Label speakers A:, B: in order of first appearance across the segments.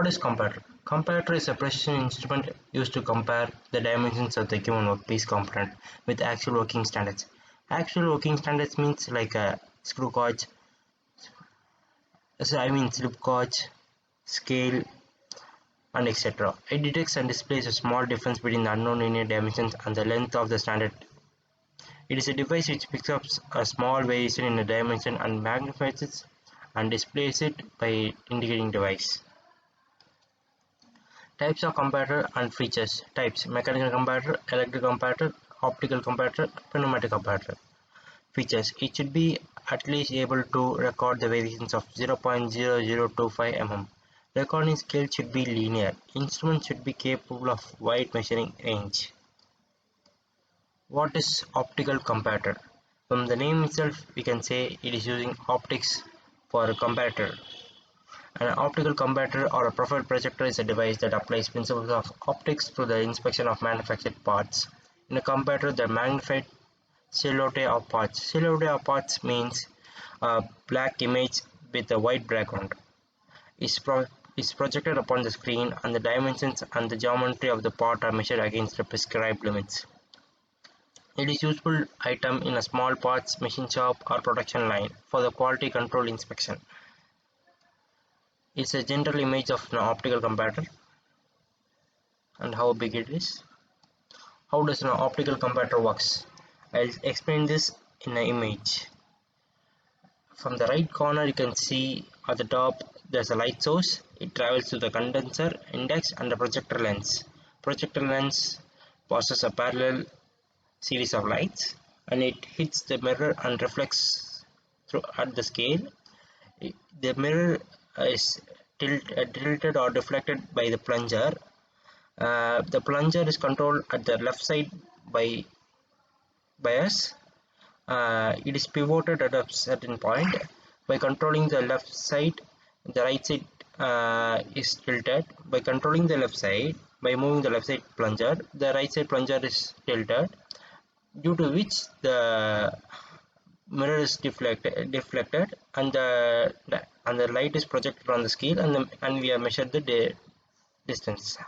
A: What is comparator? Comparator is a precision instrument used to compare the dimensions of the given workpiece component with actual working standards. Actual working standards means like a screw gauge, slip gauge, scale, and etc. It detects and displays a small difference between the unknown linear dimensions and the length of the standard. It is a device which picks up a small variation in a dimension and magnifies it and displays it by indicating device. Types of comparator and features. Types: mechanical comparator, electric comparator, optical comparator, pneumatic comparator. Features: it should be at least able to record the variations of 0.0025 mm. Recording scale should be linear. Instrument should be capable of wide measuring range. What is optical comparator? From the name itself, we can say it is using optics for a comparator. An optical comparator or a profile projector is a device that applies principles of optics to the inspection of manufactured parts. In a comparator, the magnified silhouette of parts. Silhouette of parts means a black image with a white background is projected upon the screen, and the dimensions and the geometry of the part are measured against the prescribed limits. It is useful item in a small parts machine shop or production line for the quality control inspection. It's a general image of an optical comparator and how big it is. How does an optical comparator works? I'll explain this in an image. From the right corner, you can see at the top there's a light source. It travels to the condenser, index, and the projector lens. Projector lens passes a parallel series of lights, and it hits the mirror and reflects through at the scale. The mirror is tilted or deflected by the plunger. The plunger is controlled at the left side by us. It is pivoted at a certain point. By controlling the left side, the right side is tilted. By controlling the left side, by moving the left side plunger, the right side plunger is tilted, due to which the mirror is deflected, and the light is projected on the scale, and we have measured the distance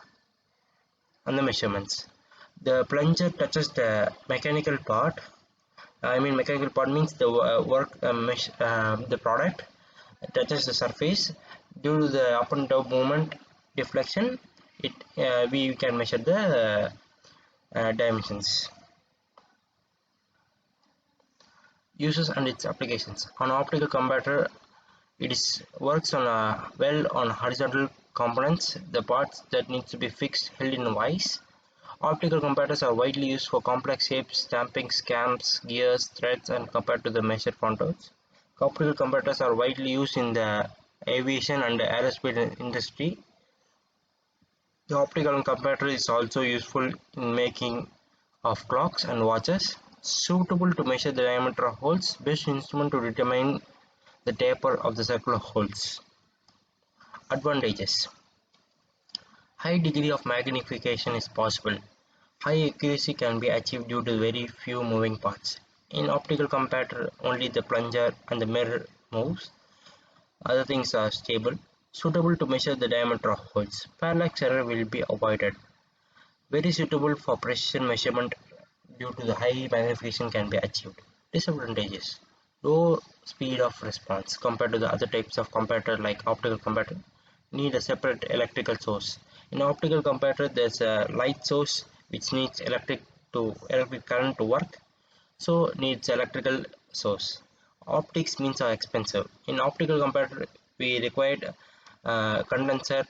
A: and the measurements. The plunger touches the mechanical part. Mechanical part means the the product touches the surface. Due to the up and down movement deflection, we can measure the dimensions. Uses and its applications. On optical comparator, it works well on horizontal components, the parts that need to be fixed, held in vise. Optical comparators are widely used for complex shapes, stamping, cams, gears, threads, and compared to the measured contours. Optical comparators are widely used in the aviation and aerospace industry. The optical comparator is also useful in making of clocks and watches. Suitable to measure the diameter of holes. Best instrument to determine the taper of the circular holes. Advantages: high degree of magnification is possible. High accuracy can be achieved due to very few moving parts. In optical comparator, only the plunger and the mirror moves. Other things are stable. Suitable to measure the diameter of holes. Parallax error will be avoided. Very suitable for precision measurement due to the high magnification can be achieved. Disadvantages: low speed of response compared to the other types of comparator like optical comparator. Need a separate electrical source. In optical comparator, there's a light source which needs electric current to work, so needs electrical source. Optics means are expensive. In optical comparator, we required condenser,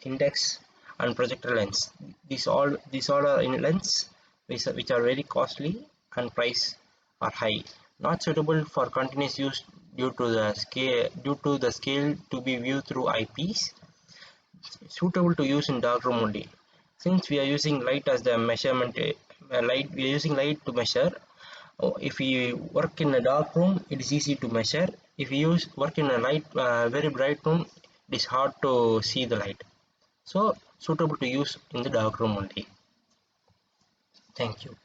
A: index, and projector lens. These all are in lens which are very costly and price are high. Not suitable for continuous use due to the scale to be viewed through eyepiece. Suitable to use in dark room only. Since we are using light as the measurement, we are using light to measure. If we work in a dark room, it is easy to measure. If we work in a very bright room, it is hard to see the light. So suitable to use in the dark room only. Thank you.